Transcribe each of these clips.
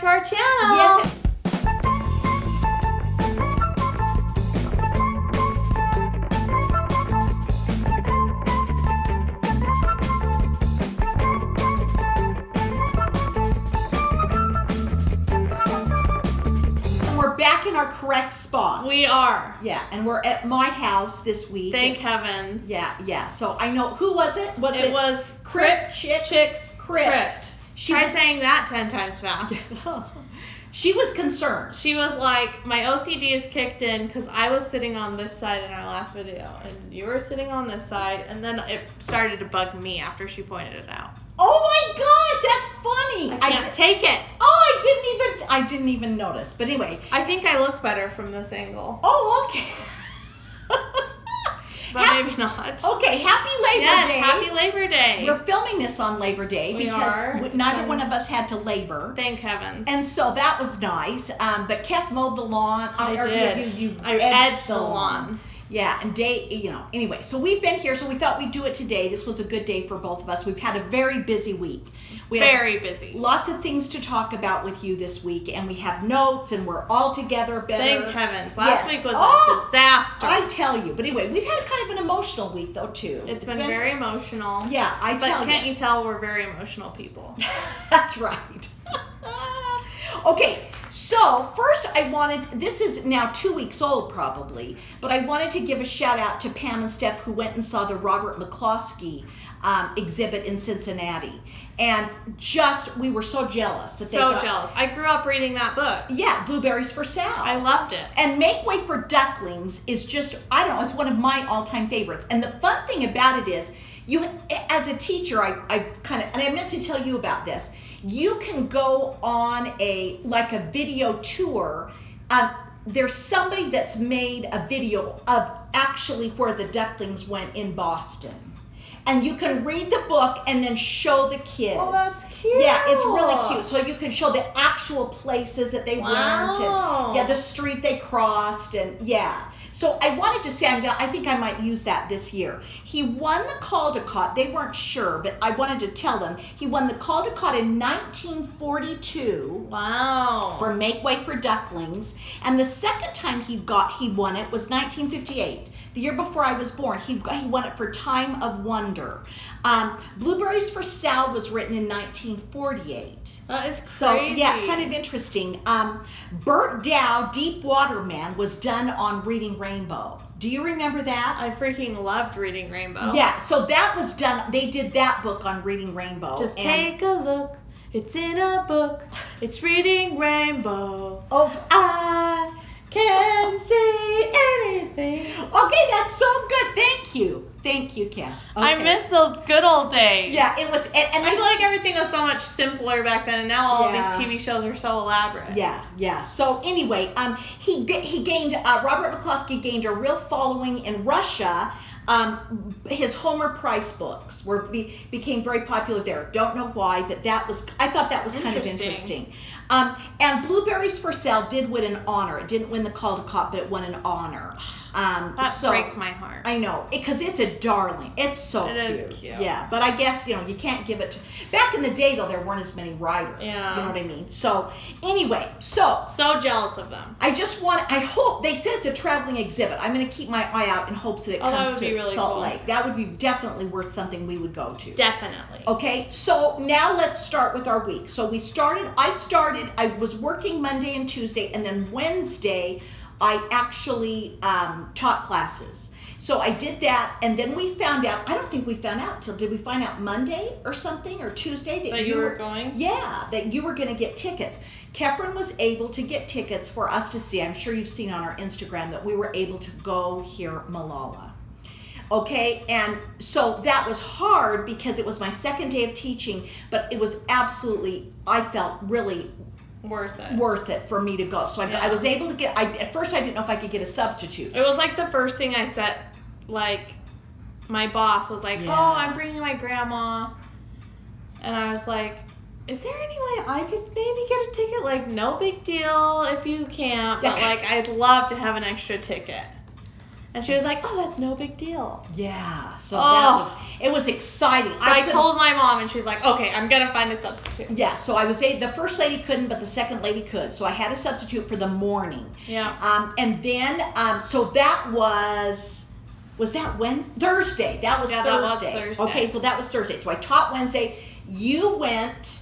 back to our channel. Yes. We're back in our correct spot. We are. Yeah, and we're at my house this week. Thank heavens. Yeah. So I know, who was it? It was Crypt Chicks Crypt. Try saying that 10 times fast. She was concerned. She was like, my OCD is kicked in because I was sitting on this side in our last video and you were sitting on this side, and then it started to bug me after she pointed it out. Oh my gosh, that's funny. I can't take it. Oh, I didn't even notice. But anyway. I think I look better from this angle. Oh, okay. But maybe not. Okay, happy Labor Day. Happy Labor Day. We're filming this on Labor Day because neither one of us had to labor. Thank heavens. And so that was nice. But Kev mowed the lawn. I did. You edged the lawn. Yeah, and anyway, so we've been here, so we thought we'd do it today. This was a good day for both of us. We've had a very busy week. Very busy. Lots of things to talk about with you this week, and we have notes, and we're all together better. Thank heavens. Last week was a disaster. I tell you. But anyway, we've had kind of an emotional week, though, too. It's been very emotional. Yeah, But can't you tell we're very emotional people? That's right. Okay, so first this is now 2 weeks old probably, but I wanted to give a shout out to Pam and Steph who went and saw the Robert McCloskey exhibit in Cincinnati. And we were so jealous that they got... jealous. I grew up reading that book. Yeah, Blueberries for Sal. I loved it. And Make Way for Ducklings is just, I don't know, it's one of my all-time favorites. And the fun thing about it is, you, as a teacher, I meant to tell you about this. You can go on a video tour. There's somebody that's made a video of actually where the ducklings went in Boston. And you can read the book and then show the kids. Oh, that's cute. Yeah, it's really cute. So you can show the actual places that they went and the street they crossed and So I wanted to say, I think I might use that this year. He won the Caldecott. They weren't sure, but I wanted to tell them. He won the Caldecott in 1942. Wow. For Make Way for Ducklings. And the second time he won it was 1958. The year before I was born. He won it for Time of Wonder. Blueberries for Sal was written in 1948. That is crazy. So, yeah, kind of interesting. Burt Dow, Deep Water Man, was done on Reading Rainbow. Do you remember that? I freaking loved Reading Rainbow. Yeah, so that was done. They did that book on Reading Rainbow. Just take a look. It's in a book. It's Reading Rainbow. Oh, I can't see anything. Okay, that's so good. Thank you, Kim. Okay. I miss those good old days. Yeah, it was. And I feel like everything was so much simpler back then, and now all of these TV shows are so elaborate. Yeah. So anyway, he gained Robert McCloskey gained a real following in Russia. His Homer Price books became very popular there. Don't know why, but I thought that was kind of interesting. And Blueberries for Sale did win an honor. It didn't win the Caldecott, but it won an honor. That breaks my heart. I know, because it's a darling. It's so cute. It is cute. Yeah, but I guess, you can't give it to... Back in the day, though, there weren't as many writers. Yeah. You know what I mean? So, anyway, So jealous of them. I hope... They said it's a traveling exhibit. I'm going to keep my eye out in hopes that it comes to really Salt cool. Lake. That would be definitely worth something we would go to. Definitely. Okay, so now let's start with our week. So I was working Monday and Tuesday, and then Wednesday, I actually taught classes. So I did that, and then we found out, I don't think we found out did we find out Monday or something, or Tuesday? That you were going? Yeah, that you were going to get tickets. Kefren was able to get tickets for us to see. I'm sure you've seen on our Instagram that we were able to go hear Malala. Okay, and so that was hard because it was my second day of teaching, but it was absolutely, I felt really worth it for me to go. So I was able to get, at first I didn't know if I could get a substitute. It was like the first thing I said, my boss was like, oh, I'm bringing my grandma. And I was like, is there any way I could maybe get a ticket? No big deal if you can't, but I'd love to have an extra ticket. And she was like, oh, that's no big deal. Yeah, so it was exciting. So I told my mom, and she's like, okay, I'm going to find a substitute. Yeah, so the first lady couldn't, but the second lady could. So I had a substitute for the morning. Yeah. And then, so that was that Wednesday? Thursday. That was Thursday. That was Thursday. Okay, so that was Thursday. So I taught Wednesday. You went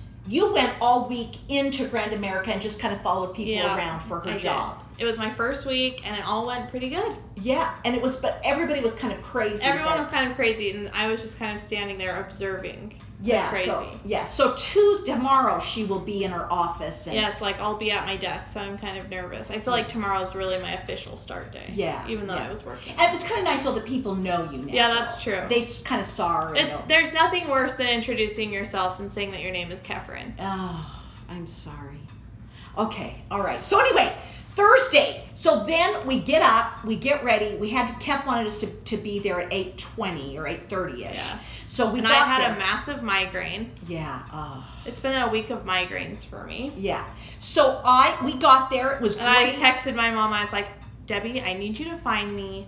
all week into Grand America and just kind of followed people around for her job. It was my first week, and it all went pretty good. Yeah, and but everybody was kind of crazy. Everyone was kind of crazy, and I was just kind of standing there observing. Yeah, crazy. So tomorrow she will be in her office. And yes, like I'll be at my desk, so I'm kind of nervous. I feel like tomorrow's really my official start day. Yeah, even though I was working. And it's kind of nice though that people know you now. Yeah, that's true. They kind of saw her. There's nothing worse than introducing yourself and saying that your name is Kefren. Oh, I'm sorry. Okay, all right. So anyway, Thursday. So then we get up, we get ready. Kef wanted us to be there at 8:20 or 8:30ish. Yes. So I had a massive migraine. Yeah. It's been a week of migraines for me. Yeah. So we got there. It was great. And I texted my mom. I was like, Debbie, I need you to find me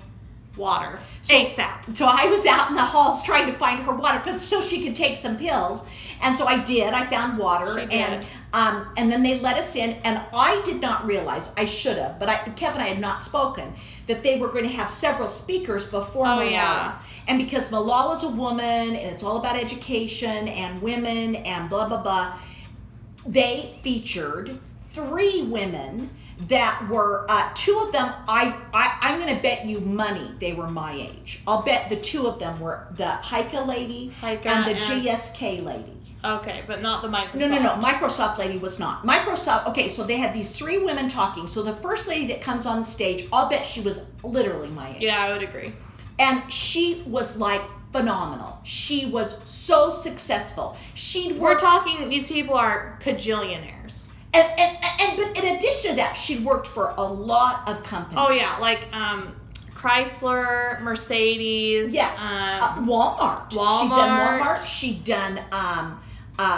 water ASAP. So I was out in the halls trying to find her water so she could take some pills. And so I did. I found water. She did. And then they let us in. And I did not realize, I should have, but Kev and I had not spoken, that they were going to have several speakers before Malala. Yeah. And because Malala's a woman, and it's all about education and women and blah, blah, blah, they featured 3 women that were, 2 of them, I'm going to bet you money they were my age. I'll bet the 2 of them were the Heike lady and the GSK lady. Okay, but not the Microsoft. No. Microsoft lady was not. Microsoft, okay, so they had these 3 women talking. So the first lady that comes on the stage, I'll bet she was literally my age. Yeah, I would agree. And she was like phenomenal. She was so successful. We're talking, these people are cajillionaires. But in addition to that, she'd worked for a lot of companies. Oh yeah, like Chrysler, Mercedes. Yeah. Walmart. She'd done Walmart. She'd done.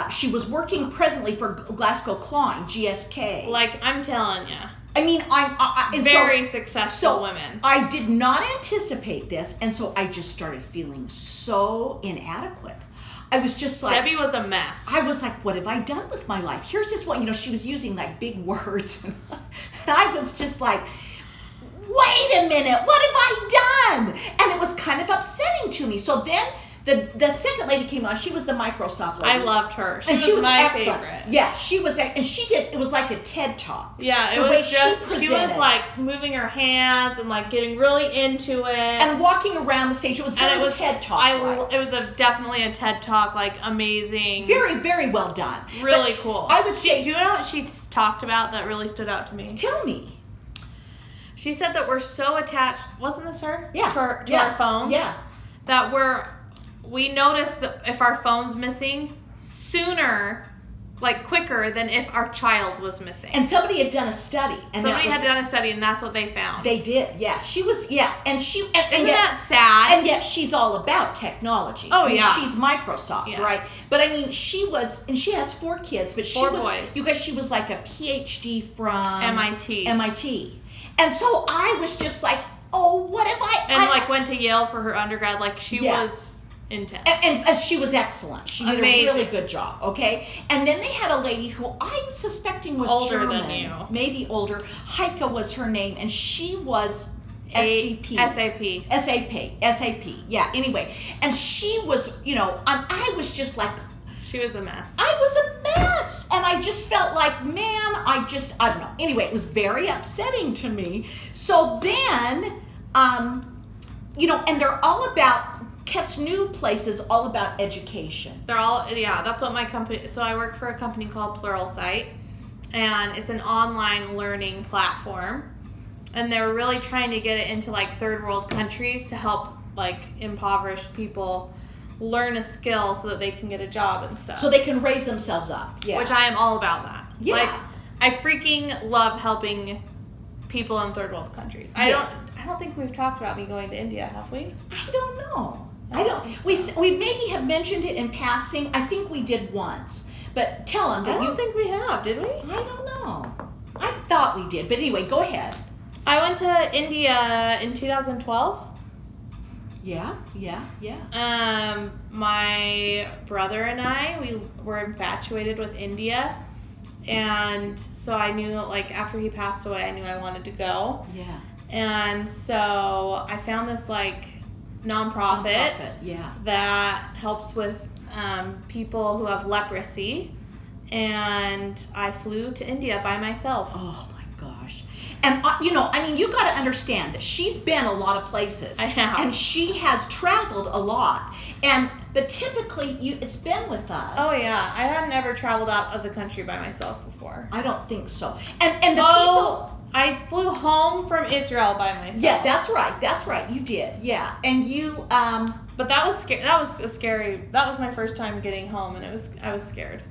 She was working presently for GlaxoSmithKline, GSK. Like I'm telling you. I mean, I'm very successful women. I did not anticipate this, and so I just started feeling so inadequate. I was just like... Debbie was a mess. I was like, what have I done with my life? Here's this one, she was using like big words. And I was just like, wait a minute, what have I done? And it was kind of upsetting to me. So then the second lady came on. She was the Microsoft lady. I loved her. She was my excellent. favorite. Yeah, she was, and she did, it was like a TED Talk. Yeah, she was like moving her hands and like getting really into it. And walking around the stage. It was very TED Talk. It was definitely a TED Talk, like amazing. Very, very well done. Really cool. I would say. Do you know what she talked about that really stood out to me? Tell me. She said that we're so attached, wasn't this her? Yeah. To our phones? Yeah. That we notice that if our phone's missing sooner, like quicker than if our child was missing. And somebody had done a study. And somebody had done a study, and that's what they found. They did, yeah. She was, yeah. And isn't that sad? And yet she's all about technology. Oh, yeah. She's Microsoft, yes. Right? But I mean, she was, and she has 4 kids, but she was, you guys, she was like a PhD from MIT. And so I was just like, oh, what if I went to Yale for her undergrad. Like, she was intense. And she was excellent. She did a really good job, okay? And then they had a lady who I'm suspecting was older German, than you. Maybe older. Heike was her name, and she was SAP. Yeah, anyway. And she was, I was just like... She was a mess. I was a mess. And I just felt like, man, I don't know. Anyway, it was very upsetting to me. So then, and they're all about... Kef's new place is all about education. That's what my company, so I work for a company called Pluralsight, and it's an online learning platform, and they're really trying to get it into like third world countries to help like impoverished people learn a skill so that they can get a job and stuff. So they can raise themselves up. Yeah. Which I am all about that. Yeah. Like, I freaking love helping people in third world countries. Yeah. I don't think we've talked about me going to India, have we? I don't know. I don't. We maybe have mentioned it in passing. I think we did once. But tell them that I don't think we have, did we? I don't know. I thought we did. But anyway, go ahead. I went to India in 2012. Yeah. My brother and I, we were infatuated with India. And so I knew, like, after he passed away, I knew I wanted to go. Yeah. And so I found this, like, nonprofit that helps with people who have leprosy. And I flew to India by myself. Oh, my gosh. And, you know, I mean, you got to understand that she's been a lot of places. I have. And she has traveled a lot. But typically, it's been with us. Oh, yeah. I hadn't ever traveled out of the country by myself before. I don't think so. And the people... I flew home from Israel by myself. Yeah, that's right. You did. Yeah. And you... But that was scary. That was my first time getting home, and I was scared.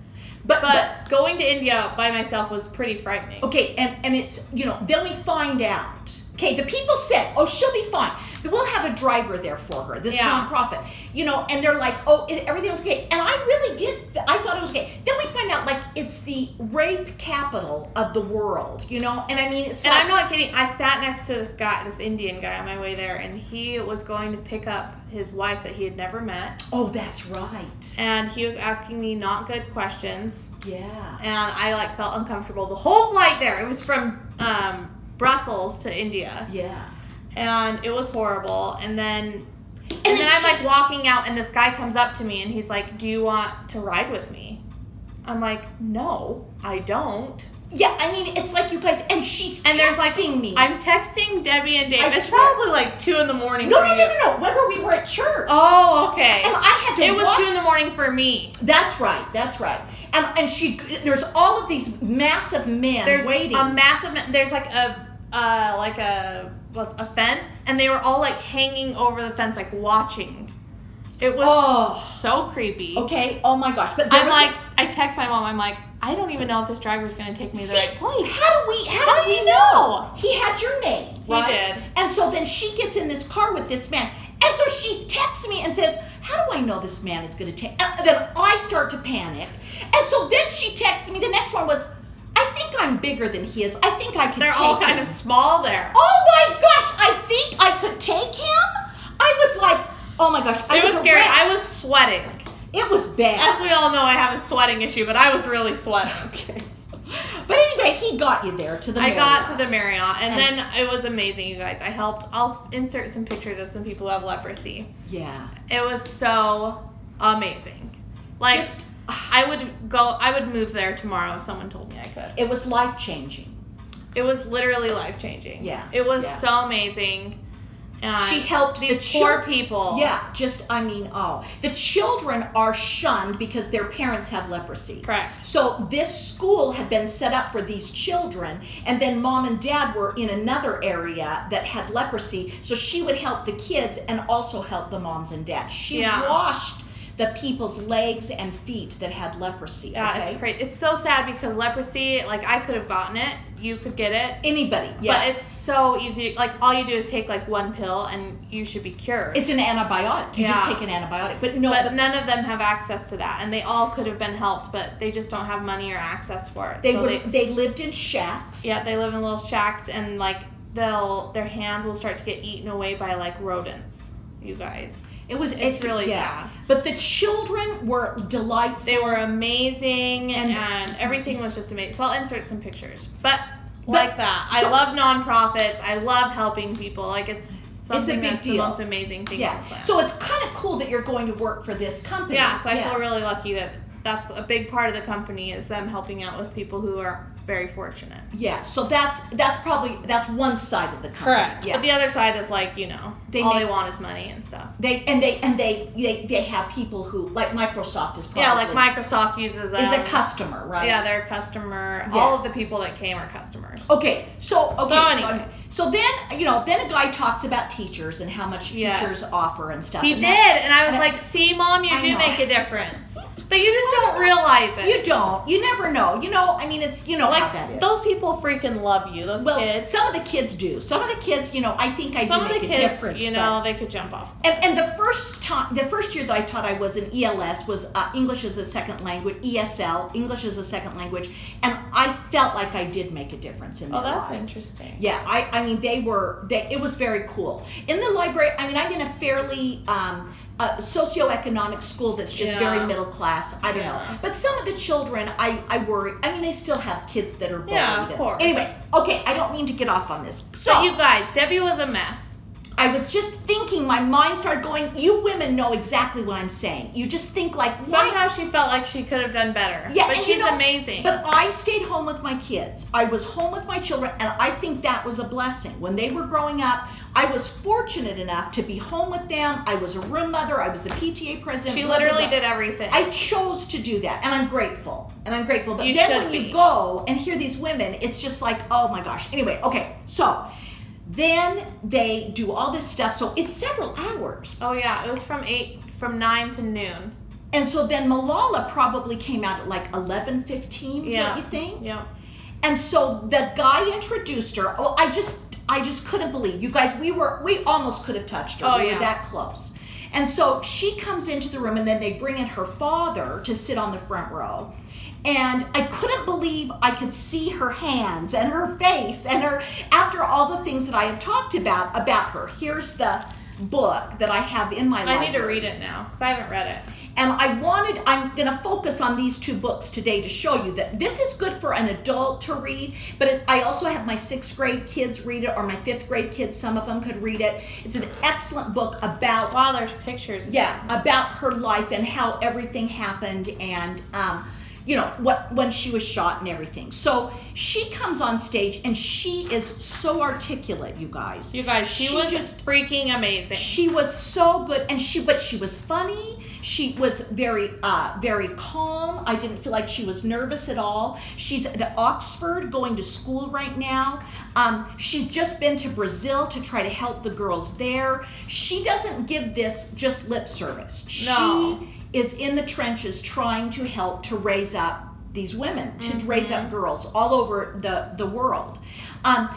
But going to India by myself was pretty frightening. Okay, and it's, you know, then we find out. Okay, the people said, oh, she'll be fine. We'll have a driver there for her, this nonprofit. You know, and they're like, oh, everything's okay. And I really did. I thought it was okay. Then we find out, like, it's the rape capital of the world, you know? And I mean, it's and I'm not kidding. I sat next to this Indian guy on my way there, and he was going to pick up his wife that he had never met. Oh, that's right. And he was asking me not good questions. Yeah. And I, like, felt uncomfortable the whole flight there. It was from Brussels to India. Yeah. And it was horrible. And then I'm, like, walking out, and this guy comes up to me, and he's like, do you want to ride with me? I'm like, no, I don't. Yeah, I mean, it's like you guys, and she's texting me. I'm texting Debbie and Dave. It's probably like 2 in the morning No. Remember, we were at church. Oh, okay. And I had to It was 2 in the morning for me. That's right. And there's all of these massive men waiting. There's like a fence, and they were all, like, hanging over the fence, like, watching. It was so creepy. Okay. Oh my gosh. But I text my mom. I'm like, I don't even know if this driver's going to take me to the right place. How do we know? He had your name, right? He did. And so then she gets in this car with this man. And so she texts me and says, how do I know this man is going to take... And then I start to panic. And so then she texts me. The next one was, I think I'm bigger than he is. I think I can take him. They're all kind of small there. Oh my gosh, I think I could take him? I was like, oh my gosh. It was scary. I was sweating. It was bad. As we all know, I have a sweating issue, but I was really sweating. Okay. But anyway, he got you there to the Marriott. I got to the Marriott, and then it was amazing, you guys. I'll insert some pictures of some people who have leprosy. Yeah. It was so amazing. Like, I would move there tomorrow if someone told me I could. It was life-changing. It was literally life-changing. Yeah. It was so amazing. She helped these poor people. Yeah, the children are shunned because their parents have leprosy. Correct. So this school had been set up for these children, and then mom and dad were in another area that had leprosy, so she would help the kids and also help the moms and dads. She washed the people's legs and feet that had leprosy. Yeah, okay? It's crazy. It's so sad because leprosy, like, I could have gotten it. You could get it. Anybody, yeah. But it's so easy. Like, all you do is take, like, 1 pill and you should be cured. It's an antibiotic. You just take an antibiotic. But none of them have access to that. And they all could have been helped, but they just don't have money or access for it. They lived in shacks. Yeah, they live in little shacks, and, like, their hands will start to get eaten away by, like, rodents, you guys. It's really sad. But the children were delightful. They were amazing, and everything was just amazing. So I'll insert some pictures. But that. I love nonprofits. I love helping people. Like, it's something that's the most amazing thing on the planet. So it's kind of cool that you're going to work for this company. Yeah, so I feel really lucky that that's a big part of the company is them helping out with people who are very fortunate. Yeah, so that's one side of the company. Correct. Yeah. But the other side is, like, you know, they want is money and stuff. They have people who, like, Microsoft is probably Microsoft uses is a customer, right? Yeah, they're a customer. Yeah. All of the people that came are customers. Okay. So anyway. So then a guy talks about teachers and how much teachers offer and stuff. He did, and I was like, "See, Mom, you do make a difference." But you just don't realize it. You don't. You never know. I mean, it's, like, how that is. Those people freaking love you, those kids. Some of the kids do. Some of the kids, I think I do make a difference. They could jump off. And the first year that I taught, I was in ELS, was English as a second language, ESL, English as a second language, and I felt like I did make a difference in their lives. Oh, that's interesting. Yeah, I mean, it was very cool. In the library, I mean, I'm in a fairly socioeconomic school that's just very middle class. I don't know. But some of the children, I worry. I mean, they still have kids that are bullied. Yeah, of course. Anyway, okay, I don't mean to get off on this. So, you guys, Debbie was a mess. I was just thinking, my mind started going, you women know exactly what I'm saying. You just think like, somehow she felt like she could have done better. Yeah, but she's amazing. But I stayed home with my kids. I was home with my children, and I think that was a blessing. When they were growing up, I was fortunate enough to be home with them. I was a room mother. I was the PTA president. She literally did everything. I chose to do that, and I'm grateful. But you then when you go and hear these women, it's just like, oh my gosh. Anyway, okay, so then they do all this stuff. So it's several hours. Oh yeah, it was from 9 to noon. And so then Malala probably came out at like 11:15. Don't you think? Yeah. And so the guy introduced her. Oh, I just couldn't believe, you guys. We almost could have touched her. Oh, we were that close. And so she comes into the room, and then they bring in her father to sit on the front row. And I couldn't believe I could see her hands and her face and her, after all the things that I have talked about her. Here's the book that I have in my library. I need to read it now because I haven't read it. And I'm going to focus on these two books today to show you that this is good for an adult to read, but I also have my 6th grade kids read it, or my 5th grade kids, some of them could read it. It's an excellent book about... Wow, there's pictures. About her life and how everything happened, and when she was shot and everything. So she comes on stage, and she is so articulate, you guys. She was just freaking amazing. She was so good, but she was funny. She was very, very calm. I didn't feel like she was nervous at all. She's at Oxford going to school right now. She's just been to Brazil to try to help the girls there. She doesn't give this just lip service. No. She is in the trenches trying to help to raise up these women, to raise up girls all over the world.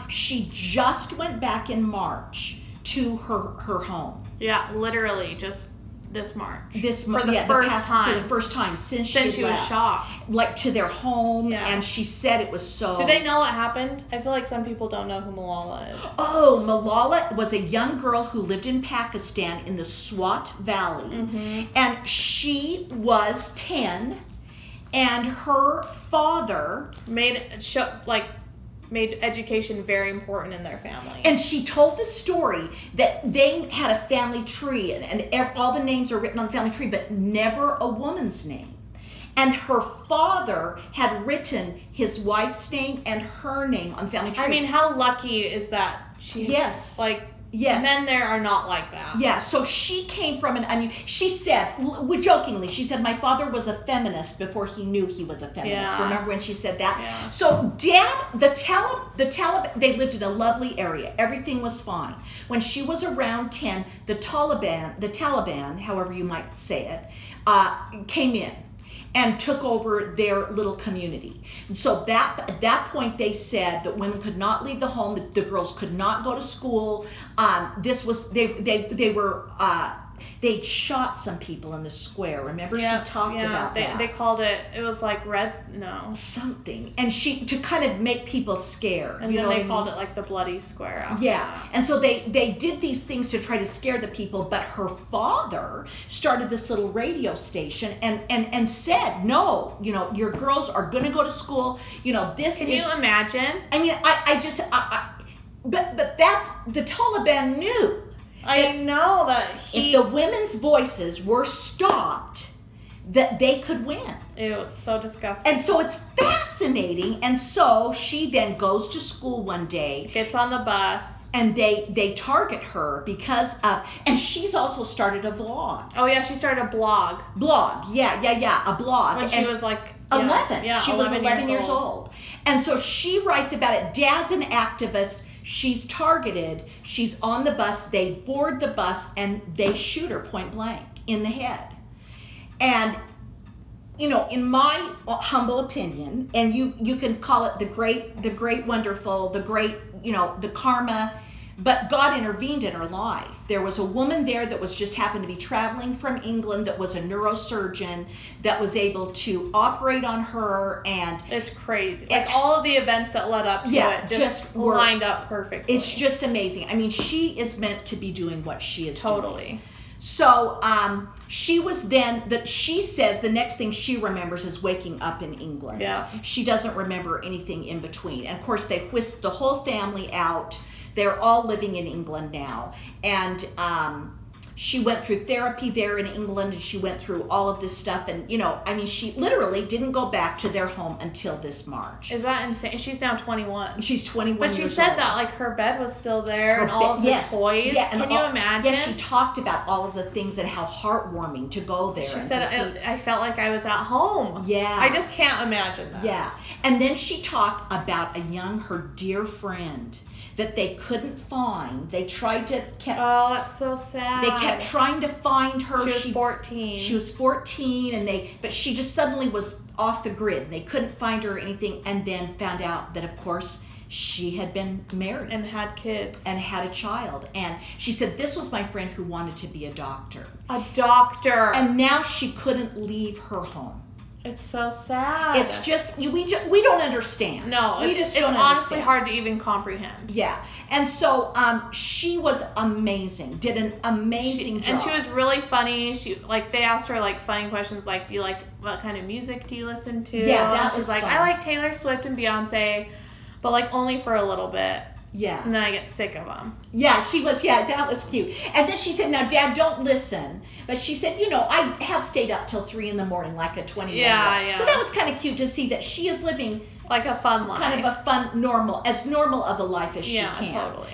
She just went back in March to her home. Yeah, literally just this March. For the first time since she was shot. Like, to their home, and she said it was so... Do they know what happened? I feel like some people don't know who Malala is. Oh, Malala was a young girl who lived in Pakistan in the Swat Valley, and she was 10, and her father... made education very important in their family. And she told the story that they had a family tree, and all the names are written on the family tree, but never a woman's name. And her father had written his wife's name and her name on the family tree. I mean, how lucky is that? Yes. Yes. Men there are not like that. Yeah, so she came from she said, jokingly, she said, my father was a feminist before he knew he was a feminist. Yeah. Remember when she said that? Yeah. So the Taliban, they lived in a lovely area. Everything was fine. When she was around 10, the Taliban, however you might say it, came in and took over their little community. And so at that point, they said that women could not leave the home, that the girls could not go to school. They'd shot some people in the square. Remember, she talked about that. They called it was like something. And to kind of make people scared. And then they called it like the bloody square after that. And so they did these things to try to scare the people, but her father started this little radio station and said, no, your girls are going to go to school. Can you imagine? I mean, but that's, the Taliban knew. I know that if the women's voices were stopped, that they could win. Ew, it's so disgusting. And so it's fascinating. And so she then goes to school one day. Gets on the bus. And they target her because of... And she's also started a vlog. Oh, yeah, she started a blog. A blog. When she was like... 11. Yeah, she was 11 years old. And so she writes about it. Dad's an activist. She's targeted. She's on the bus. They board the bus and they shoot her point blank in the head. And in my humble opinion, and you can call it the great wonderful, the great, the karma, but God intervened in her life. There was a woman there that was just happened to be traveling from England that was a neurosurgeon that was able to operate on her, and it's crazy. Like all of the events that led up to it just lined up perfectly. It's just amazing. I mean, she is meant to be doing what she is doing. So she was she says the next thing she remembers is waking up in England. Yeah. She doesn't remember anything in between. And of course they whisked the whole family out. They're all living in England now. And she went through therapy there in England, and she went through all of this stuff. And, she literally didn't go back to their home until this March. Is that insane? She's now 21. She's 21 years old. But she said that, like, her bed was still there and all of the toys. Yeah, Can you imagine? Yeah, she talked about all of the things and how heartwarming to go there. She said, I felt like I was at home. Yeah. I just can't imagine that. Yeah. And then she talked about her dear friend that they couldn't find. They tried to oh, that's so sad. They kept trying to find her. She was 14. She was 14, but she just suddenly was off the grid. They couldn't find her or anything, and then found out that, of course, she had been married and had kids and had a child. And she said, this was my friend who wanted to be a doctor. A doctor. And now she couldn't leave her home. It's so sad. It's just we don't understand. No, it's honestly hard to even comprehend. Yeah, and so she was amazing. Did an amazing job, and she was really funny. They asked her funny questions like, "Do you what kind of music do you listen to?" Yeah, that was was like, fun. "I like Taylor Swift and Beyonce, but only for a little bit." Yeah. And then I get sick of them. Yeah, she was, that was cute. And then she said, now, Dad, don't listen. But she said, I have stayed up till 3 a.m. like a 20-year-old. Yeah. So that was kind of cute to see that she is living like a fun life. Kind of a fun, normal of a life as she can. Yeah, totally.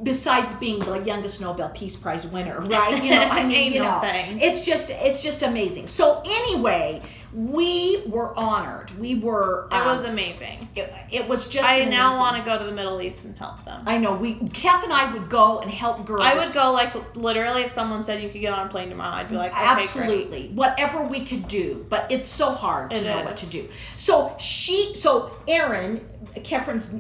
Besides being the youngest Nobel Peace Prize winner, right? Thing. It's just amazing. So anyway, we were honored. We were. It was amazing. It was just. I now want to go to the Middle East and help them. I know. Kef and I would go and help girls. I would go literally if someone said you could get on a plane tomorrow, I'd be like, okay, absolutely, great. Whatever we could do. But it's so hard to know what to do. So Erin, Kefren's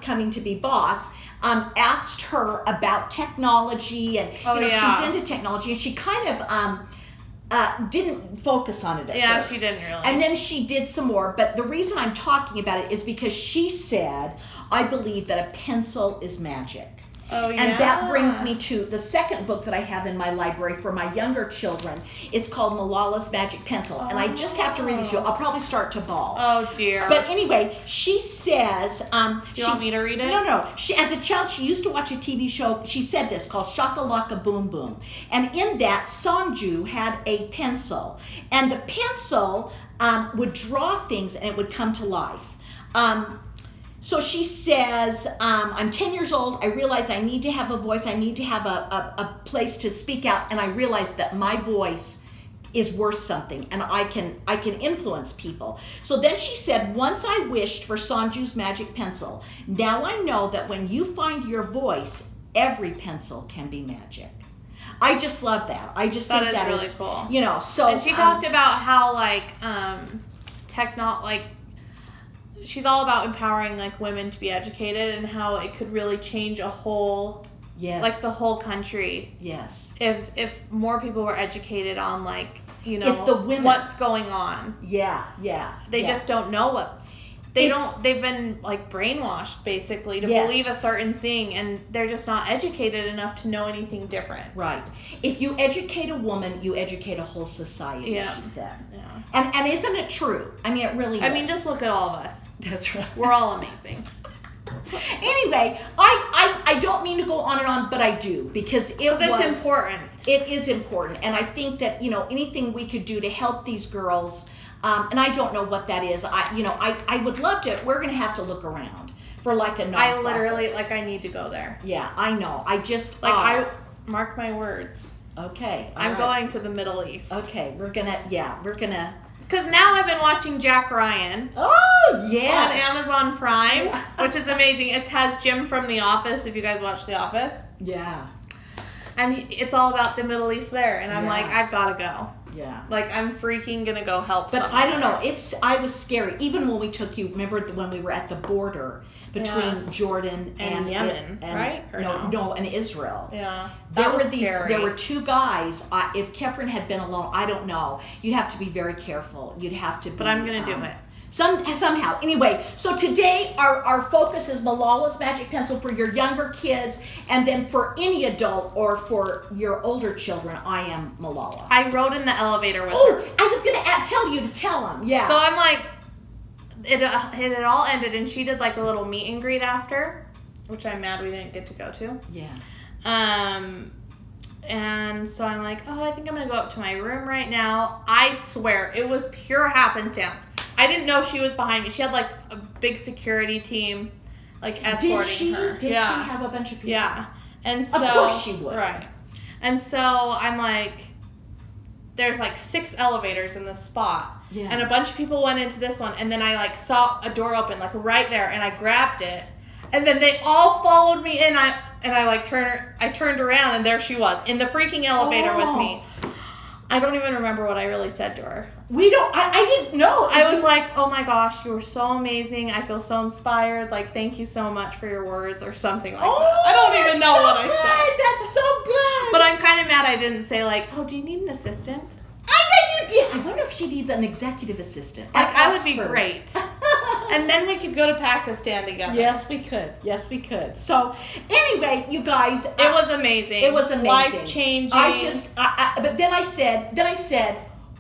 coming to be boss. Asked her about technology, and she's into technology, and she kind of didn't focus on it at first. She didn't really. And then she did some more, but the reason I'm talking about it is because she said, I believe that a pencil is magic. Oh, yeah. And that brings me to the second book that I have in my library for my younger children. It's called Malala's Magic Pencil. And I just have to read this to you. I'll probably start to bawl. Oh, dear. But anyway, she says... Do you want me to read it? No. As a child, she used to watch a TV show. She said this, called Shakalaka Boom Boom. And in that, Sanju had a pencil. And the pencil would draw things, and it would come to life. So she says, I'm 10 years old. I realize I need to have a voice. I need to have a place to speak out. And I realize that my voice is worth something, and I can influence people. So then she said, once I wished for Sanju's magic pencil. Now I know that when you find your voice, every pencil can be magic. I just love that. I just think that really is cool. So and she talked about how she's all about empowering women to be educated, and how it could really change a whole the whole country. Yes. If more people were educated on if the women, what's going on. Yeah. They just don't know what they've been brainwashed basically to believe a certain thing, and they're just not educated enough to know anything different. Right. If you educate a woman, you educate a whole society, she said. Yeah. And isn't it true? I mean, it really is. I mean, just look at all of us. That's right. We're all amazing. Anyway, I don't mean to go on and on, but I do, because it's important. It is important, and I think that anything we could do to help these girls, and I don't know what that is. I would love to. We're going to have to look around for a nonprofit. I literally I need to go there. Yeah, I know. I just I mark my words. Okay, I'm going to the Middle East. Okay, we're gonna. Because now I've been watching Jack Ryan. Oh, yes. On Amazon Prime, which is amazing. It has Jim from The Office, if you guys watch The Office. Yeah. And it's all about the Middle East there. And I'm like, I've got to go. Yeah. Like, I'm freaking gonna go help But someone. I don't know. I was scary. Even when we took you, remember when we were at the border between Jordan and Yemen, right? Or no, and Israel. Yeah. There That were was scary. There were two guys. If Kefren had been alone, I don't know. You'd have to be very careful. You'd have to be. But I'm gonna do it. Somehow. Anyway, so today our focus is Malala's Magic Pencil for your younger kids, and then for any adult or for your older children, I am Malala. I rode in the elevator with her. Oh, I was going to tell you to tell them. Yeah. So I'm like, it had all ended, and she did like a little meet and greet after, which I'm mad we didn't get to go to. Yeah. And so I'm like, oh, I think I'm going to go up to my room right now. I swear, it was pure happenstance. I didn't know she was behind me. She had like a big security team, like escorting her. Did she have a bunch of people? Yeah. And so, of course she would. Right. And so I'm like, there's like 6 elevators in this spot. Yeah. And a bunch of people went into this one. And then I like saw a door open like right there, and I grabbed it. And then they all followed me in. I turned around, and there she was in the freaking elevator with me. I don't even remember what I really said to her. I didn't know. I was like, oh my gosh, you were so amazing. I feel so inspired. Like, thank you so much for your words or something like that. I don't even know what I said. That's so good. But I'm kind of mad I didn't say like, oh, do you need an assistant? I bet you did. I wonder if she needs an executive assistant. Like, I would be great. And then we could go to Pakistan together. Yes, we could. So, anyway, you guys. It was amazing. It was amazing. Life-changing. But then I said,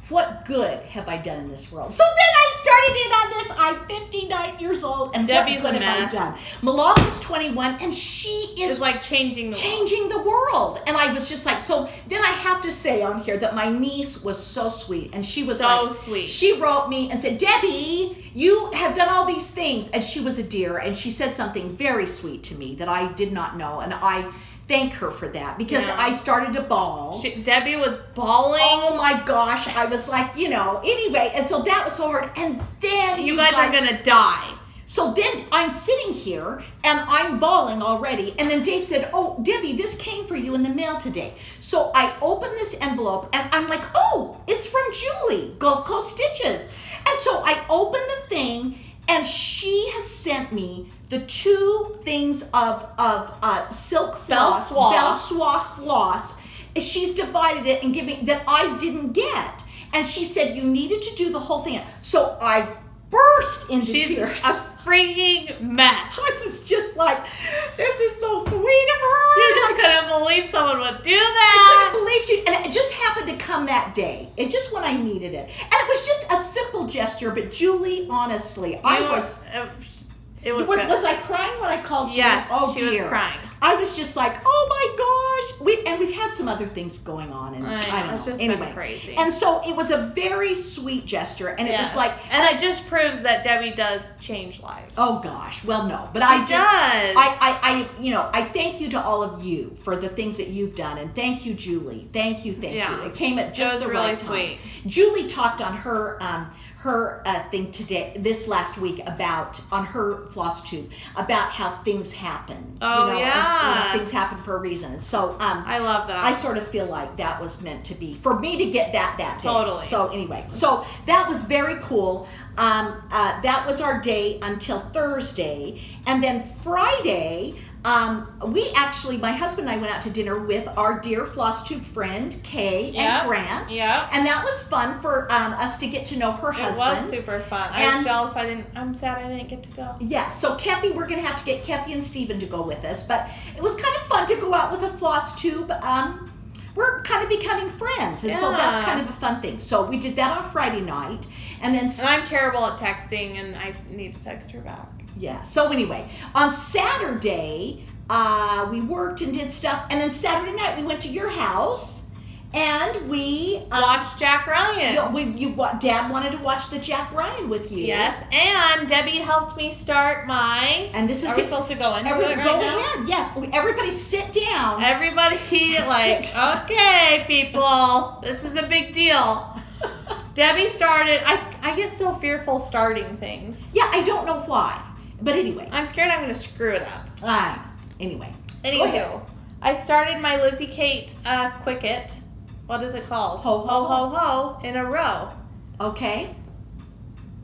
what good have I done in this world? So then I started in on this. I'm 59 years old, and Debbie's what good a mess. have I done? Malala's 21, and she is like changing the world. And I was just like, so then I have to say on here that my niece was so sweet, and she was so sweet. She wrote me and said, Debbie, you have done all these things, and she was a dear, and she said something very sweet to me that I did not know, and I thank her for that, because I started to bawl. Debbie was bawling. Oh my gosh. I was like, anyway, and so that was so hard. And then you guys are going to die. So then I'm sitting here and I'm bawling already. And then Dave said, oh, Debbie, this came for you in the mail today. So I opened this envelope and I'm like, oh, it's from Julie, Gulf Coast Stitches. And so I opened the thing, and she has sent me the 2 things of silk floss, Belle Swath floss. She's divided it and given that I didn't get. And she said you needed to do the whole thing. So I burst into tears. A freaking mess. I was just like, this is so sweet of her. She just couldn't believe someone would do I that. couldn't believe and it just happened to come that day. It just when I needed it. And it was just a simple gesture, but Julie, honestly, It was was I crying when I called you? Yes, oh, she was crying. I was just like, oh my gosh. We've had some other things going on, and I don't know. It's just anyway, been crazy. And so it was a very sweet gesture, and it was like, and it just proves that Debbie does change lives. oh gosh, well no, but I thank you to all of you for the things that you've done, and thank you, Julie. Thank you. It came at just the right time. Really sweet. Julie talked on her thing this last week on her Flosstube about how things happen. Oh, and, things happen for a reason. And so I love that. I sort of feel like that was meant to be for me to get that day. Totally. So anyway, so that was very cool. That was our day until Thursday, and then Friday. My husband and I went out to dinner with our dear Flosstube friend, Kay and Grant. Yeah. And that was fun for us to get to know her husband. It was super fun. I was jealous I'm sad I didn't get to go. Yeah, so Keffy, we're going to have to get Keffy and Steven to go with us. But it was kind of fun to go out with a Flosstube. We're kind of becoming friends. And so that's kind of a fun thing. So we did that on Friday night. And I'm terrible at texting, and I need to text her back. Yeah. So anyway, on Saturday, we worked and did stuff, and then Saturday night we went to your house, and we watched Jack Ryan. Dad wanted to watch the Jack Ryan with you. Yes, and Debbie helped me start my. And this is. Are we supposed to go into it right now? Go ahead. Yes. Everybody sit down. Everybody okay, people, this is a big deal. Debbie started. I get so fearful starting things. Yeah, I don't know why. But anyway. I'm scared I'm going to screw it up. Anyway. Anywho, I started my Lizzie Kate Quicket. what is it called? Ho, ho, ho, ho in a row. Okay.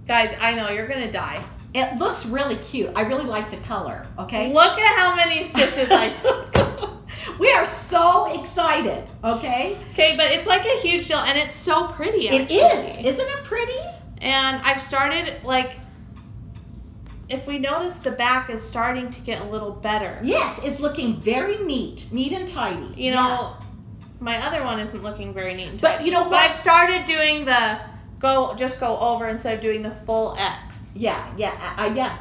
Guys, I know you're gonna die. It looks really cute. I really like the color. Okay. Look at how many stitches I took. We are so excited. Okay. Okay, but it's like a huge deal, and it's so pretty. Actually. It is. Isn't it pretty? And I've started, like, if we notice, the back is starting to get a little better. Yes, it's looking very neat and tidy. You know, my other one isn't looking very neat and But tidy. you know what? But I've started doing the go over instead of doing the full X. Yeah,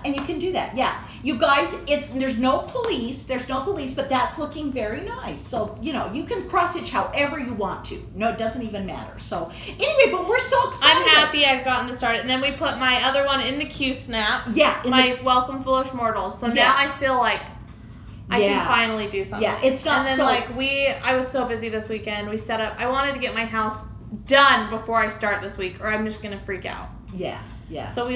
and you can do that. Yeah, you guys, there's no police, but that's looking very nice. So you can cross stitch however you want to. No, it doesn't even matter. So anyway, but we're so excited. I'm happy I've gotten to start it, and then we put my other one in the Q snap. Yeah, my Welcome Foolish Mortals. So now I feel like I can finally do something. Yeah, it's not and then I was so busy this weekend. We set up. I wanted to get my house done before I start this week, or I'm just gonna freak out. Yeah. So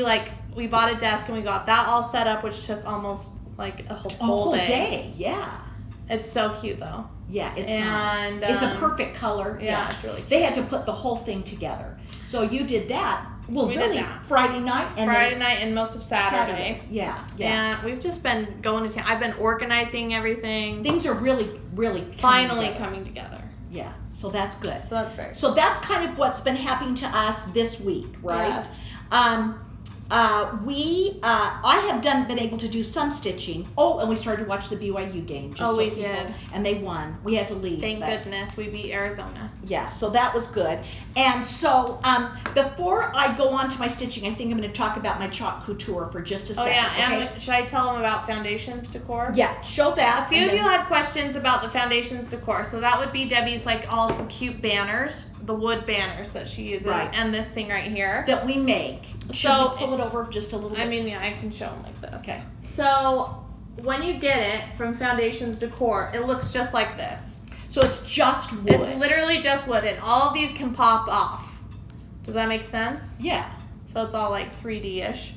we bought a desk and we got that all set up, which took almost like a whole day. Yeah. It's so cute though. Yeah, it's nice. It's a perfect color. Yeah, it's really cute. They had to put the whole thing together. So you did that. Well, we really, did that. Friday night and most of Saturday. Yeah. And we've just been going to town. I've been organizing everything. Things are really, really finally coming together. Yeah, so that's good. So that's very. So that's kind of what's been happening to us this week, right? Yes. I have been able to do some stitching. Oh, and we started to watch the BYU game. We did. And they won. We had to leave. Thank goodness we beat Arizona. Yeah, so that was good. And so before I go on to my stitching, I think I'm going to talk about my chalk couture for just a second. Oh yeah, okay? and should I tell them about foundations decor? Yeah, show that. A few of you had questions about the foundations decor, so that would be Debbie's all the cute banners, the wood banners that she uses, and this thing right here that we make. Should we pull it over just a little bit? I mean, yeah, I can show them like this. Okay. So when you get it from Foundations Decor, it looks just like this. So it's just wood. It's literally just wood, and all of these can pop off. Does that make sense? Yeah. So it's all 3D-ish.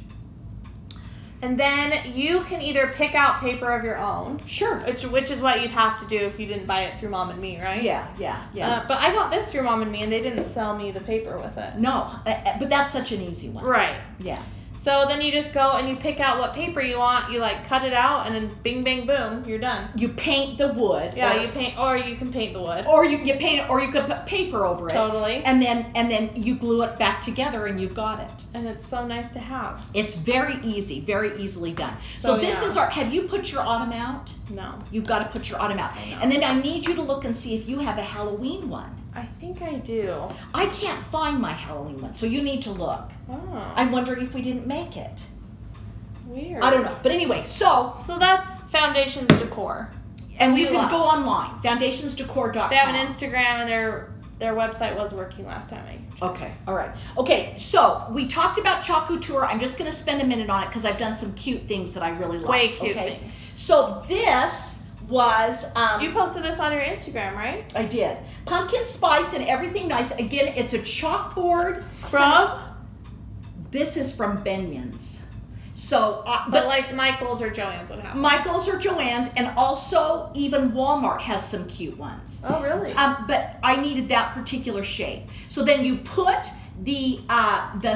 And then you can either pick out paper of your own. Sure. Which is what you'd have to do if you didn't buy it through Mom and Me, right? Yeah. But I got this through Mom and Me, and they didn't sell me the paper with it. No, but that's such an easy one. Right. Yeah. So then you just go and you pick out what paper you want. You cut it out, and then bing, bang, boom, you're done. You paint the wood. Yeah, you paint, or you can paint the wood. Or you paint it, or you could put paper over it. Totally. And then you glue it back together, and you've got it. And it's so nice to have. It's very easy, very easily done. So this is have you put your autumn out? No. You've got to put your autumn out. And then I need you to look and see if you have a Halloween one. I think I do. I can't find my Halloween one, so you need to look. Oh. I'm wondering if we didn't make it. Weird. I don't know. But anyway, so that's Foundations Decor. And you can go online, foundationsdecor.com. They have an Instagram, and their website was working last time I checked. Okay, all right. Okay, so we talked about chalk couture. I'm just going to spend a minute on it because I've done some cute things that I really like. Way cute things. So this was... you posted this on your Instagram, right? I did. Pumpkin spice and everything nice. Again, it's a chalkboard. From? This is from Benion's. So, but Michael's or Joann's would have. Michael's or Joann's, and also even Walmart has some cute ones. Oh, really? But I needed that particular shape. So then you put the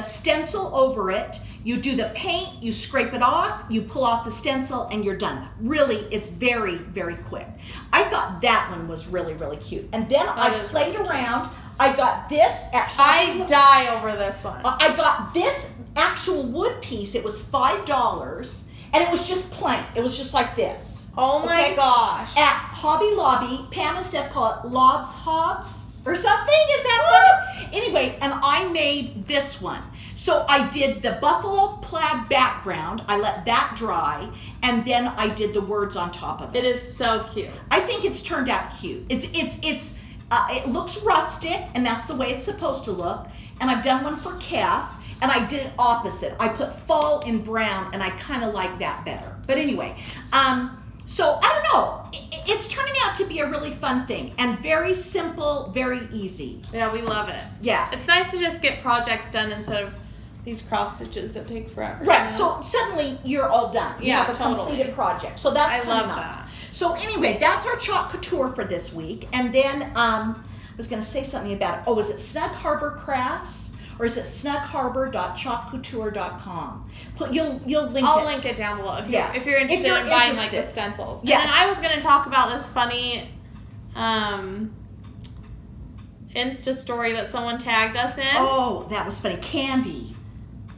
stencil over it. You do the paint. You scrape it off. You pull off the stencil, and you're done. Really, it's very, very quick. I thought that one was really, really cute. And then I played around. I got this at I die over this one. I got this actual wood piece. It was $5, and it was just plain. It was just like this. Oh my gosh! At Hobby Lobby, Pam and Steph call it Lob's Hobbs or something. Is that funny? Anyway, and I made this one. So I did the buffalo plaid background. I let that dry, and then I did the words on top of it. It is so cute. I think it's turned out cute. It looks rustic, and that's the way it's supposed to look. And I've done one for Kath, and I did it opposite. I put fall in brown, and I kind of like that better. But anyway, so I don't know. It's turning out to be a really fun thing, and very simple, very easy. Yeah, we love it. Yeah. It's nice to just get projects done instead of these cross stitches that take forever. Right, so suddenly you're all done. You have a completed project. So that's I love nice. that. So anyway, that's our chalk couture for this week. And then was going to say something about it. Oh, is it Snug Harbor Crafts? Or is it snugharbor.chalkcouture.com? You'll link it. I'll link it down below if you're interested in buying like the stencils. Yeah. And then I was going to talk about this funny Insta story that someone tagged us in. Oh, that was funny. Candy.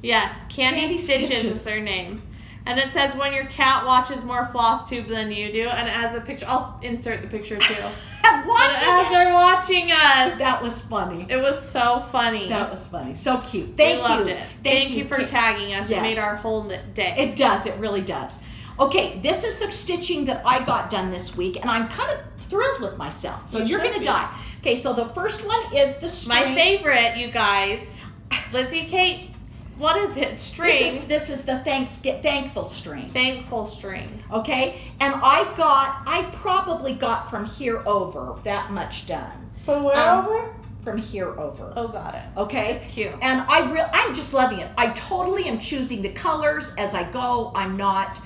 Yes, Candy Stitches is their name. And it says, when your cat watches more Flosstube than you do. And it has a picture. I'll insert the picture too. As they're watching us. That was funny. It was so funny. That was funny. So cute. Thank you. We loved it. Thank you for tagging us. Yeah. It made our whole day. It does. It really does. Okay, this is the stitching that I got done this week. And I'm kind of thrilled with myself. So you're going to die. Okay, so the first one is the string. My favorite, you guys. Lizzie Kate. What is it? String. This is the thankful string. Thankful string. Okay, and I probably got from here over that much done. From where over? From here over. Oh, got it. Okay, it's cute. And I'm just loving it. I totally am choosing the colors as I go. I'm not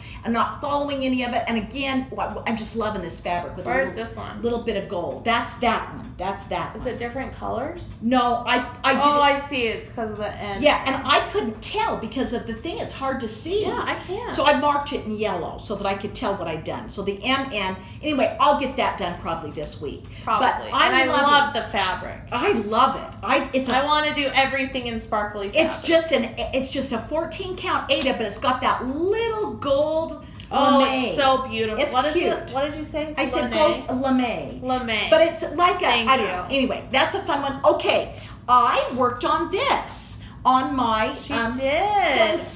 following any of it. And again, I'm just loving this fabric with this one? Little bit of gold. That's that one. That's that. Is it different colors? No, I did. Oh, I see. It's because of the end. Yeah, and I couldn't tell because of the thing. It's hard to see. Yeah, I can't. So I marked it in yellow so that I could tell what I'd done. So the MN. Anyway, I'll get that done probably this week. Probably. But I love the fabric. I love it. I want to do everything in sparkly fabric. It's just a 14 count Aida, but it's got that little gold. Oh, lame. It's so beautiful. It's cute. What did you say? I said gold lame. Lame. But it's like Thank I don't you. know. Anyway, that's a fun one. Okay, I worked on this on my Poinsettia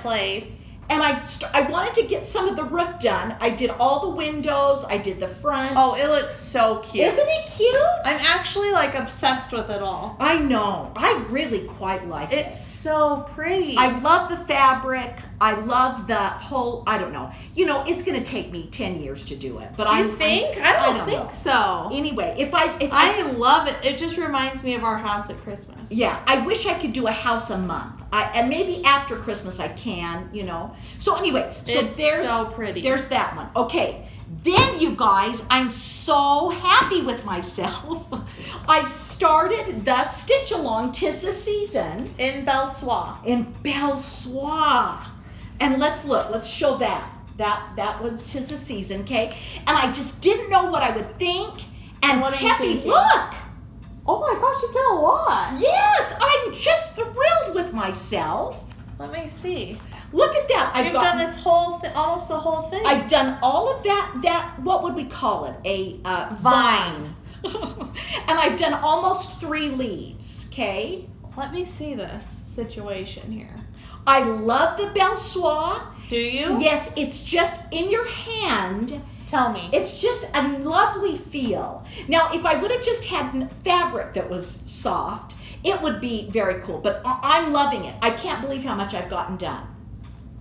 place. And I wanted to get some of the roof done. I did all the windows. I did the front. Oh, it looks so cute. Isn't it cute? I'm actually obsessed with it all. I know. I really quite like it. It's so pretty. I love the fabric. I love the whole, I don't know. It's going to take me 10 years to do it. But do you think? I don't think know. so. Anyway, if I love it. It just reminds me of our house at Christmas. Yeah, I wish I could do a house a month. And maybe after Christmas I can, So anyway, there's so pretty. There's that one. Okay. Then, you guys, I'm so happy with myself. I started the Stitch Along 'Tis the Season. In Belle Soie. And let's look. Let's show that. That was 'Tis the Season, okay? And I just didn't know what I would think. And what Peppy, look! Oh my gosh, you've done a lot. Yes, I'm just thrilled with myself. Let me see. Look at that. You've done this whole thing, almost the whole thing. I've done all of that, what would we call it? A vine. And I've done almost 3 leaves, okay? Let me see this situation here. I love the Belle Soie. Do you? Yes, it's just in your hand. Tell me. It's just a lovely feel. Now, if I would have just had fabric that was soft, it would be very cool. But I'm loving it. I can't believe how much I've gotten done.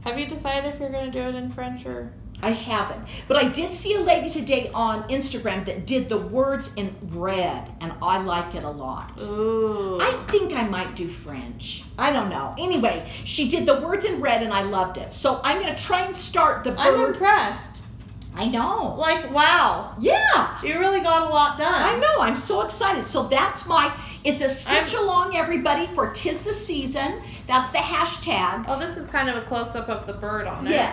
Have you decided if you're going to do it in French or? I haven't. But I did see a lady today on Instagram that did the words in red, and I like it a lot. Ooh. I think I might do French. I don't know. Anyway, she did the words in red, and I loved it. So I'm going to try and start the bird. I'm impressed. I know. Wow. Yeah. You really got a lot done. I know. I'm so excited. So that's it's a Stitch Along, everybody, for 'Tis the Season. That's the hashtag. Oh, this is kind of a close-up of the bird on it.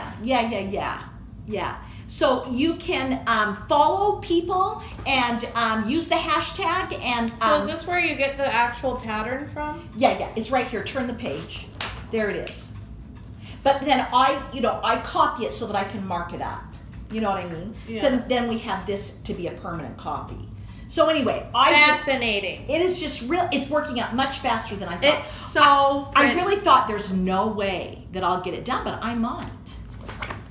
Yeah. So you can follow people and use the hashtag. And so is this where you get the actual pattern from? Yeah. It's right here. Turn the page. There it is. But then I copy it so that I can mark it up. You know what I mean? Yes. So then we have this to be a permanent copy. So anyway, fascinating. It is just real. It's working out much faster than I thought. It's so pretty. I really thought there's no way that I'll get it done, but I might.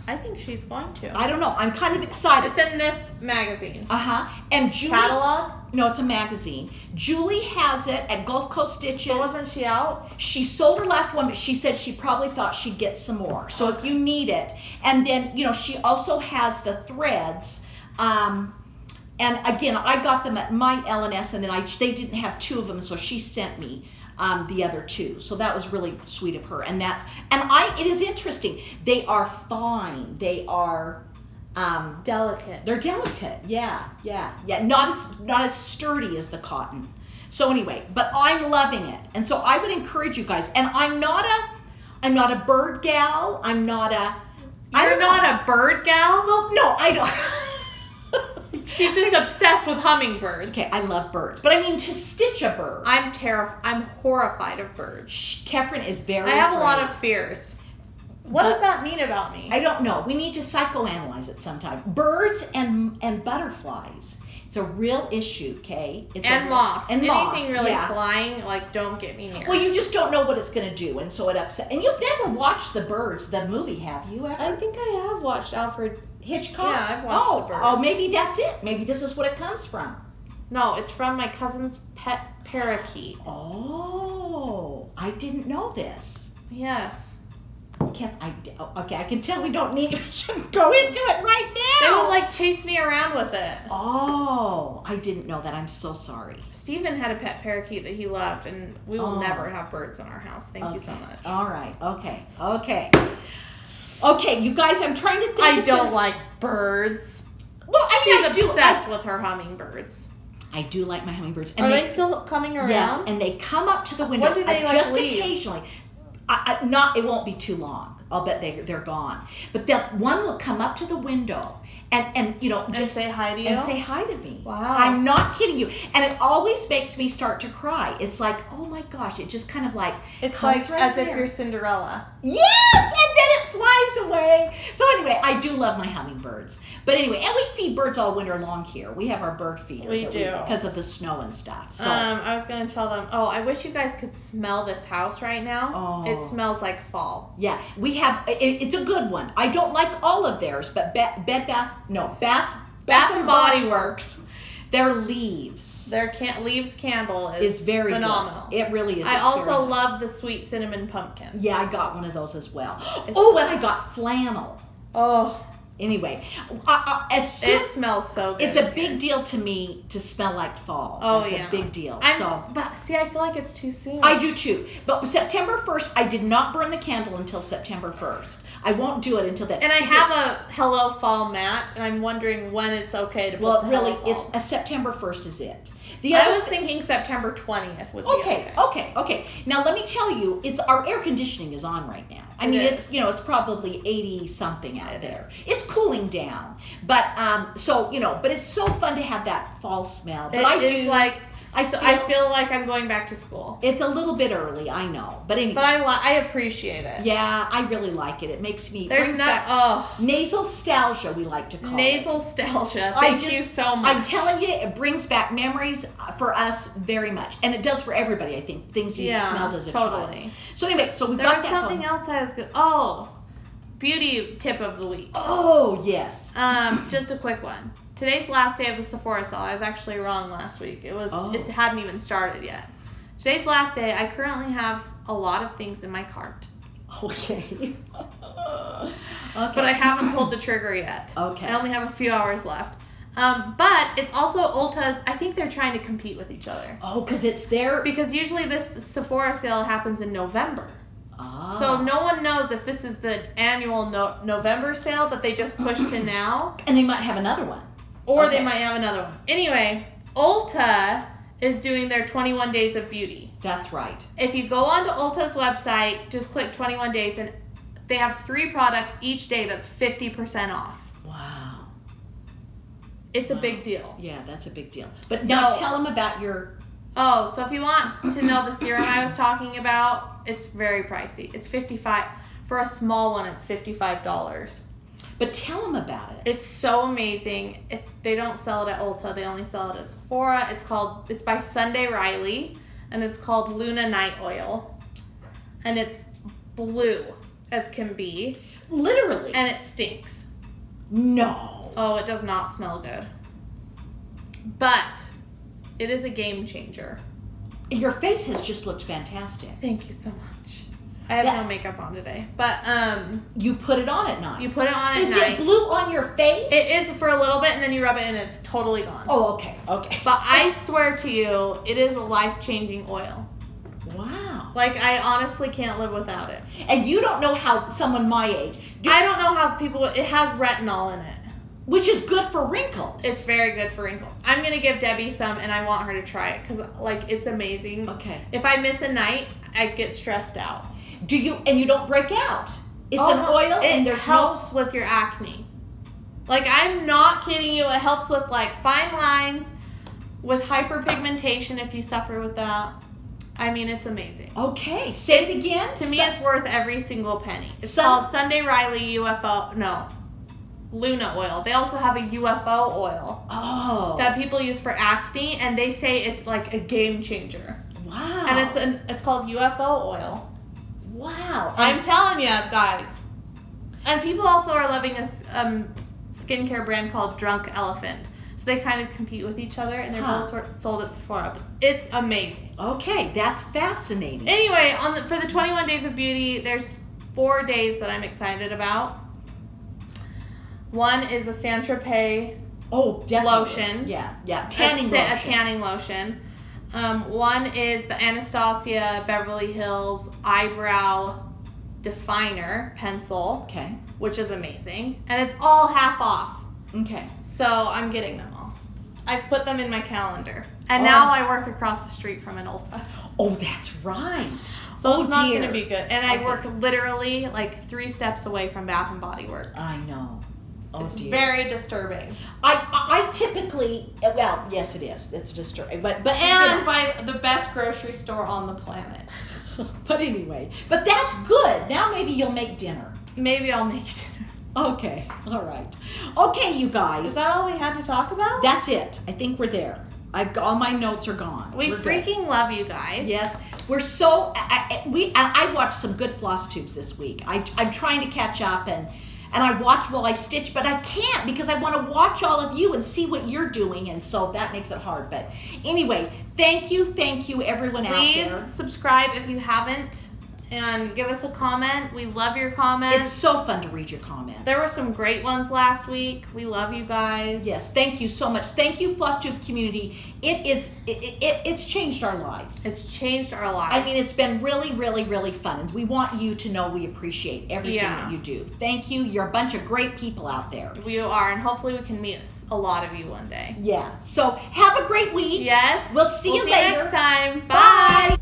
I think she's going to. I don't know. I'm kind of excited. It's in this magazine. And Julie. Catalog? No, it's a magazine. Julie has it at Gulf Coast Stitches. But wasn't she out? She sold her last one, but she said she probably thought she'd get some more. So if you need it. And then, she also has the threads. And again, I got them at my LNS, and then they didn't have 2 of them, so she sent me the other 2. So that was really sweet of her. And it is interesting. They are fine. They are Delicate. They're delicate. Yeah. Not as sturdy as the cotton. So anyway, but I'm loving it, and so I would encourage you guys. And I'm not a bird gal. I'm not a. You're not a bird gal? Well, no, I don't. She's just obsessed with hummingbirds. Okay, I love birds, but I mean to stitch a bird. I'm horrified of birds. Kefren is very. I have afraid. a lot of fears. What does that mean about me? I don't know. We need to psychoanalyze it sometime. Birds and butterflies. It's a real issue, okay? And moths. And moths. Anything really flying, like, don't get me near. Well, you just don't know what it's going to do, and so it upsets. And you've never watched The Birds, the movie, have you ever? I think I have watched Alfred Hitchcock? Yeah, I've watched The Birds. Oh, maybe that's it. Maybe this is what it comes from. No, it's from my cousin's pet parakeet. Oh, I didn't know this. Yes. Okay, I can tell we don't need to go into it right now. They would like chase me around with it. Oh, I didn't know that. I'm so sorry. Steven had a pet parakeet that he loved, and we will never have birds in our house. Thank you so much. All right. Okay. Okay, you guys, I'm trying to think. I don't like birds. Well, She's obsessed with her hummingbirds. I do like my hummingbirds. And Are they still coming around? Yes, and they come up to the window. When do they just leave? Occasionally. It won't be too long. I'll bet they're gone. But that one will come up to the window and just say hi to you and say hi to me. Wow. I'm not kidding you. And it always makes me start to cry. It's like, oh my gosh, it just kind of like it's comes like right as there. if you're Cinderella. Yes, and then it flies away. So anyway, I do love my hummingbirds. But anyway, and we feed birds all winter long here. We have our bird feeder. We do. Because of the snow and stuff. So I was going to tell them, I wish you guys could smell this house right now. Oh. It smells like fall. yeah, we have, it's a good one. I don't like all of theirs, but Bath and Body Works, their leaves. Their leaves candle is very phenomenal. good. It really is. I It's also very nice. love the sweet cinnamon pumpkin. Yeah, I got one of those as well. It's And I got flannel. Oh, Anyway, it smells so good. It's a big deal to me to smell like fall. Oh, That's yeah. a big deal. But see, I feel like it's too soon. I do too. But September 1st, I did not burn the candle until September 1st. I won't do it until then. And I have a Hello Fall mat, and I'm wondering when it's okay to put the really, Hello Fall. it's September 1st is it. I was thinking September 20th would be okay. Now let me tell you, our air conditioning is on right now. I mean, it's probably 80 something out there. It's cooling down, but but it's so fun to have that fall smell. But I feel like I'm going back to school. It's a little bit early, I know, but anyway. But I appreciate it. Yeah, I really like it. It makes me brings back nasal nostalgia, we like to call it. Nostalgia. Thank you so much. I'm telling you, it brings back memories for us very much, and it does for everybody. I think things you smelled as a child. So anyway, we there got was that. Something else I was good. Beauty tip of the week. Oh yes. Just a quick one. Today's last day of the Sephora sale. I was actually wrong last week. It hadn't even started yet. Today's last day. I currently have a lot of things in my cart. Okay. But I haven't pulled the trigger yet. Okay. I only have a few hours left. But it's also Ulta's. I think they're trying to compete with each other. Oh, because it's their. Because usually this Sephora sale happens in November. Ah. So no one knows if this is the annual November sale that they just pushed to now. And they might have another one. Or they might have another one. Anyway, Ulta is doing their 21 Days of Beauty. That's right. If you go onto Ulta's website, just click 21 Days, and they have 3 products each day that's 50% off. Wow. It's a big deal. Yeah, that's a big deal. But now tell them about your... Oh, so if you want to know the serum I was talking about, it's very pricey. It's $55. For a small one, it's $55. But tell them about it. It's so amazing. They don't sell it at Ulta. They only sell it at Sephora. It's by Sunday Riley, and it's called Luna Night Oil. And it's blue as can be. Literally. And it stinks. No. Oh, it does not smell good. But it is a game changer. Your face has just looked fantastic. Thank you so much. I have no makeup on today, but you put it on at night. You put it on at night. Is it blue on your face? It is for a little bit, and then you rub it, and it's totally gone. Oh, okay. But I swear to you, it is a life-changing oil. Wow. Like, I honestly can't live without it. And you don't know how someone my age... I don't know how people... It has retinol in it. Which is good for wrinkles. It's very good for wrinkles. I'm going to give Debbie some, and I want her to try it because, like, it's amazing. Okay. If I miss a night, I get stressed out. And you don't break out? It's an oil and it helps with your acne. Like, I'm not kidding you. It helps with, like, fine lines, with hyperpigmentation if you suffer with that. I mean, it's amazing. Okay. Say it again. To me, it's worth every single penny. It's called Sunday Riley Luna oil. They also have a UFO oil that people use for acne, and they say it's like a game changer. Wow. And it's called UFO oil. Wow. I'm telling you, guys. And people also are loving a skincare brand called Drunk Elephant. So they kind of compete with each other, and they're both sold at Sephora. It's amazing. Okay, that's fascinating. Anyway, for the 21 Days of Beauty, there's 4 days that I'm excited about. One is a Saint Tropez lotion. Yeah. Tanning lotion. A tanning lotion. One is the Anastasia Beverly Hills Eyebrow Definer Pencil. Okay. Which is amazing. And it's all half off. Okay. So I'm getting them all. I've put them in my calendar. And now I work across the street from an Ulta. Oh, that's right. So it's not going to be good. And I work literally like 3 steps away from Bath & Body Works. I know. Oh, it's very disturbing. I typically, well, yes, it is. It's disturbing, but and by the best grocery store on the planet. But anyway, but that's good. Now maybe you'll make dinner. Maybe I'll make dinner. Okay, all right. Okay, you guys. Is that all we had to talk about? That's it. I think we're there. All my notes are gone. We freaking love you guys. Yes, we're so. I watched some good Flosstubes this week. I'm trying to catch up and I watch while I stitch, but I can't because I want to watch all of you and see what you're doing, and so that makes it hard. But anyway, thank you everyone out there. Please subscribe if you haven't, and give us a comment. We love your comments. It's so fun to read your comments. There were some great ones last week. We love you guys. Yes, thank you so much. Thank you, Flosstube community. It's changed our lives. It's changed our lives. I mean, it's been really, really, really fun, and we want you to know we appreciate everything that you do. Thank you. You're a bunch of great people out there. We are, and hopefully we can meet a lot of you one day. Yeah. So have a great week. Yes. We'll see you later. Next time. Bye.